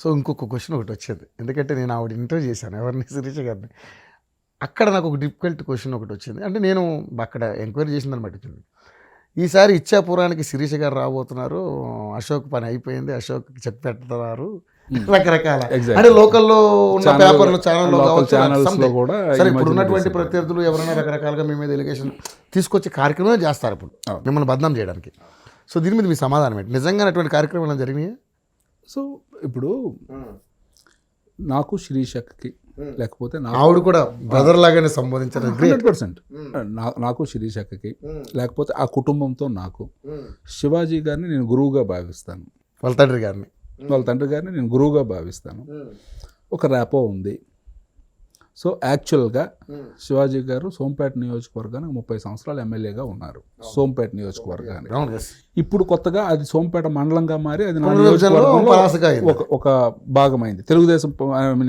So ఇంకొక question ఒకటి వచ్చేది, ఎందుకంటే నేను ఆవిడ ఇంటర్వ్యూ చేశాను ఎవరిని, శిరీష గారిని. అక్కడ నాకు ఒక డిఫికల్ట్ క్వశ్చన్ ఒకటి వచ్చింది. అంటే నేను అక్కడ ఎంక్వైరీ చేసిందని బట్టి వచ్చింది. ఈసారి ఇచ్చాపురానికి శిరీష గారు రాబోతున్నారు, అశోక్ పని అయిపోయింది, అశోక్ చెప్పి పెడుతున్నారు, రకరకాల అంటే లోకల్లో ఉన్న పేపర్లు ఛానల్లో కూడా. సరే, ఇప్పుడు ఉన్నటువంటి ప్రత్యర్థులు ఎవరైనా రకరకాలుగా మీ మీద ఎలిగేషన్ తీసుకొచ్చే కార్యక్రమం చేస్తారు ఇప్పుడు మిమ్మల్ని బదనాం చేయడానికి. సో దీని మీద మీ సమాధానం ఏంటి? నిజంగా అటువంటి కార్యక్రమాలు జరిగినాయి? సో ఇప్పుడు నాకు శిరీషకి లేకపోతే ఆవిడ కూడా బ్రదర్ లాగానే సంబోధించారు 100%. నాకు శిరీషకి లేకపోతే ఆ కుటుంబంతో నాకు శివాజీ గారిని నేను గురువుగా భావిస్తాను. వాళ్ళ తండ్రి గారిని నేను గురువుగా భావిస్తాను. ఒక ర్యాపో ఉంది. సో యాక్చువల్గా శివాజీ గారు సోంపేట నియోజకవర్గానికి 30 సంవత్సరాలు ఎమ్మెల్యేగా ఉన్నారు. సోంపేట నియోజకవర్గానికి ఇప్పుడు కొత్తగా అది సోంపేట మండలంగా మారి అది నా నియోజకవర్గంలో ఒక భాగమైంది. తెలుగుదేశం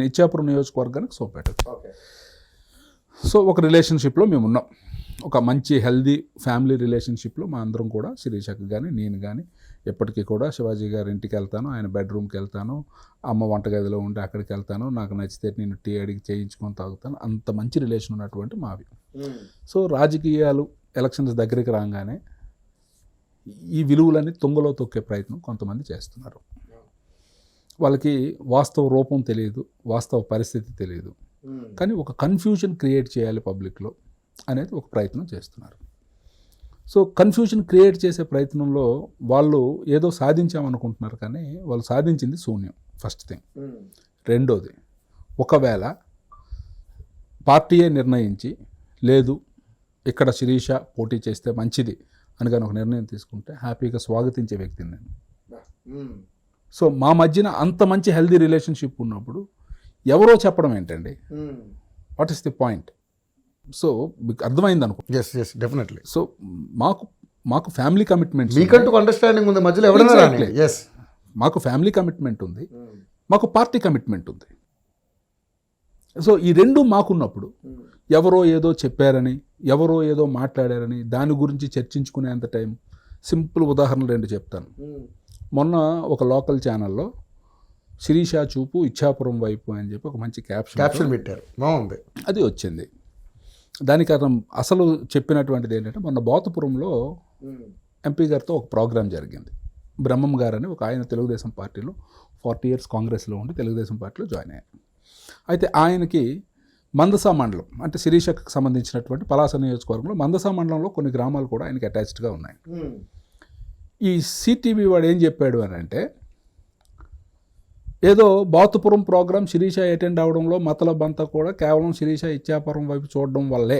ఇచ్చాపురం నియోజకవర్గానికి సోంపేట. సో ఒక రిలేషన్షిప్లో మేము ఉన్నాం, ఒక మంచి హెల్దీ ఫ్యామిలీ రిలేషన్షిప్లో మా అందరం కూడా. శిరీషకి కానీ నేను కానీ ఎప్పటికీ కూడా శివాజీ గారి ఇంటికి వెళ్తాను, ఆయన బెడ్రూమ్కి వెళ్తాను, అమ్మ వంటగదిలో ఉంటే అక్కడికి వెళ్తాను, నాకు నచ్చితే నేను టీ అడిగి చేయించుకొని తాగుతాను. అంత మంచి రిలేషన్ ఉన్నటువంటి మావి. సో రాజకీయాలు ఎలక్షన్స్ దగ్గరికి రాగానే ఈ విలువలన్నీ తుంగలో తొక్కే ప్రయత్నం కొంతమంది చేస్తున్నారు. వాళ్ళకి వాస్తవ రూపం తెలియదు, వాస్తవ పరిస్థితి తెలియదు, కానీ ఒక కన్ఫ్యూజన్ క్రియేట్ చేయాలి పబ్లిక్లో అనేది ఒక ప్రయత్నం చేస్తున్నారు. సో కన్ఫ్యూజన్ క్రియేట్ చేసే ప్రయత్నంలో వాళ్ళు ఏదో సాధించామనుకుంటున్నారు, కానీ వాళ్ళు సాధించింది శూన్యం. First thing. రెండోది, ఒకవేళ పార్టీయే నిర్ణయించి లేదు ఇక్కడ శిరీష పోటీ చేస్తే మంచిది అని కానీ ఒక నిర్ణయం తీసుకుంటే హ్యాపీగా స్వాగతించే వ్యక్తిని నేను. సో మా మధ్యన అంత మంచి హెల్దీ రిలేషన్షిప్ ఉన్నప్పుడు ఎవరో చెప్పడం ఏంటండి? What is the point? So మీకు అర్థమైంది అనుకో. డెఫినెట్లీ. సో మాకు ఫ్యామిలీ కమిట్మెంట్, మీకంటూ అండర్స్టాండింగ్ ఉంది మధ్యలో ఎవరైనా. మాకు ఫ్యామిలీ కమిట్మెంట్ ఉంది, మాకు పార్టీ కమిట్మెంట్ ఉంది. సో ఈ రెండు మాకున్నప్పుడు ఎవరో ఏదో చెప్పారని, ఎవరో ఏదో మాట్లాడారని దాని గురించి చర్చించుకునేంత టైం. సింపుల్ ఉదాహరణలు 2 చెప్తాను. మొన్న ఒక లోకల్ ఛానల్లో శిరీష చూపు ఇచ్చాపురం వైపు అని చెప్పి ఒక మంచి క్యాప్షన్ పెట్టారు, బాగుంది. అది వచ్చింది. దానికి అతను అసలు చెప్పినటువంటిది ఏంటంటే, మొన్న బోతపురంలో ఎంపీ గారితో ఒక ప్రోగ్రాం జరిగింది. బ్రహ్మం గారు అని ఒక ఆయన తెలుగుదేశం పార్టీలో 40 years కాంగ్రెస్లో ఉండి తెలుగుదేశం పార్టీలో జాయిన్ అయ్యారు. అయితే ఆయనకి మందసా మండలం అంటే శిరీషకు సంబంధించినటువంటి పలాస నియోజకవర్గంలో మందసా మండలంలో కొన్ని గ్రామాలు కూడా ఆయనకి అటాచ్డ్గా ఉన్నాయి. ఈ సిటీవీ వాడు ఏం చెప్పాడు అని అంటే, ఏదో బాతుపురం ప్రోగ్రాం శిరీష అటెండ్ అవడంలో మతలబ్ అంతా కూడా కేవలం శిరీష ఇచ్చాపురం వైపు చూడడం వల్లే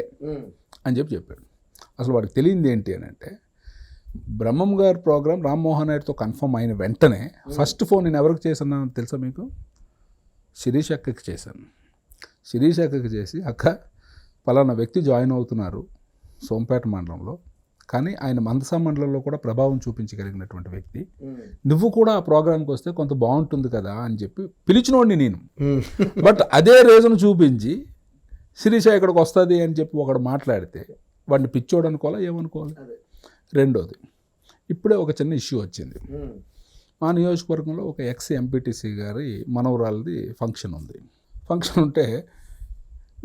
అని చెప్పాడు. అసలు వాడికి తెలియంది ఏంటి అని అంటే, బ్రహ్మం గారి ప్రోగ్రాం రామ్మోహన్ నాయుడుతో కన్ఫర్మ్ అయిన వెంటనే ఫస్ట్ ఫోన్ నేను ఎవరికి చేశాను తెలుసా మీకు? శిరీష అక్కకి చేశాను. శిరీష అక్కకి చేసి, అక్క పలానా వ్యక్తి జాయిన్ అవుతున్నారు సోంపేట మండలంలో, కానీ ఆయన మందసా మండలంలో కూడా ప్రభావం చూపించగలిగినటువంటి వ్యక్తి, నువ్వు కూడా ఆ ప్రోగ్రాంకి వస్తే కొంత బాగుంటుంది కదా అని చెప్పి పిలిచినోడిని నేను. బట్ అదే రీజన్ చూపించి శిరీష ఇక్కడికి వస్తుంది అని చెప్పి ఒకడు మాట్లాడితే వాడిని పిచ్చోడు అనుకోవాలా, ఏమనుకోవాలి? రెండోది, ఇప్పుడే ఒక చిన్న ఇష్యూ వచ్చింది. మా నియోజకవర్గంలో ఒక ఎక్స్ ఎంపీటీసీ గారి మనవరాలది ఫంక్షన్ ఉంది. ఫంక్షన్ ఉంటే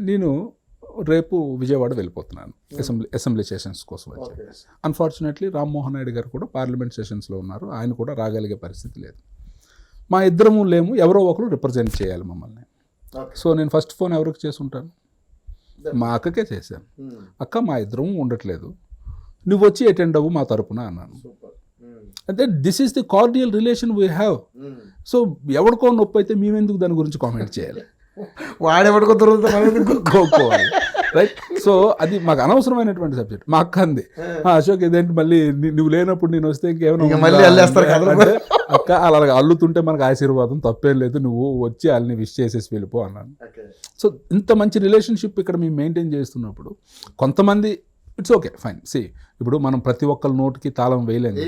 నేను రేపు విజయవాడ వెళ్ళిపోతున్నాను అసెంబ్లీ సెషన్స్ కోసం వచ్చి. అన్ఫార్చునేట్లీ రామ్మోహన్ నాయుడు గారు కూడా పార్లమెంట్ సెషన్స్లో ఉన్నారు, ఆయన కూడా రాగలిగే పరిస్థితి లేదు. మా ఇద్దరము లేము, ఎవరో ఒకరు రిప్రజెంట్ చేయాలి మమ్మల్ని. సో నేను ఫస్ట్ ఫోన్ ఎవరికి చేసి ఉంటాను? మా అక్కకే చేశాను. అక్క మా ఇద్దరము ఉండట్లేదు, నువ్వు వచ్చి అటెండ్ అవ్వు మా తరపున అన్నాను. అంటే this is the cordial relation we have. So ఎవరికో నొప్పి అయితే మేమెందుకు దాని గురించి కామెంట్ చేయాలి? వాడెవడికో దొరుకుతాం, రైట్? సో అది మాకు అనవసరమైనటువంటి సబ్జెక్ట్. మా అక్క అంది, అశోక్ ఇదేంటి మళ్ళీ నువ్వు లేనప్పుడు నేను వస్తే ఇంకేమైనా అక్క అలా అల్లుతుంటే మనకు ఆశీర్వాదం, తప్పేం లేదు, నువ్వు వచ్చి వాళ్ళని విష్ చేసేసి వెళ్ళిపో అన్నాను. సో ఇంత మంచి రిలేషన్షిప్ ఇక్కడ మేము మెయింటైన్ చేస్తున్నప్పుడు కొంతమంది ఇట్స్ ఓకే ఫైన్. సి ఇప్పుడు మనం ప్రతి ఒక్కరి నోటికి తాళం వేయలేము.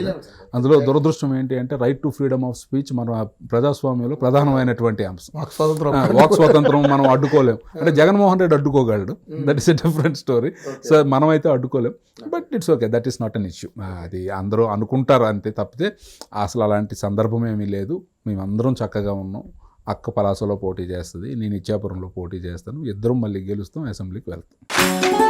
అందులో దురదృష్టం ఏంటి అంటే right to freedom of speech మన ప్రజాస్వామ్యంలో ప్రధానమైనటువంటి అంశం. వాక్ స్వాతంత్రం మనం అడ్డుకోలేము. అంటే జగన్మోహన్ రెడ్డి అడ్డుకోగలడు, that is a different story. So మనమైతే అడ్డుకోలేం. But it's okay, that is not an issue. అది అందరూ అనుకుంటారు అంతే తప్పితే అసలు అలాంటి సందర్భం ఏమీ లేదు. మేమందరం చక్కగా ఉన్నాం, అక్క పలాసలో పోటీ చేస్తుంది, నేను ఇచ్చాపురంలో పోటీ చేస్తాను, ఇద్దరం మళ్ళీ గెలుస్తాం, అసెంబ్లీకి వెళ్తాం.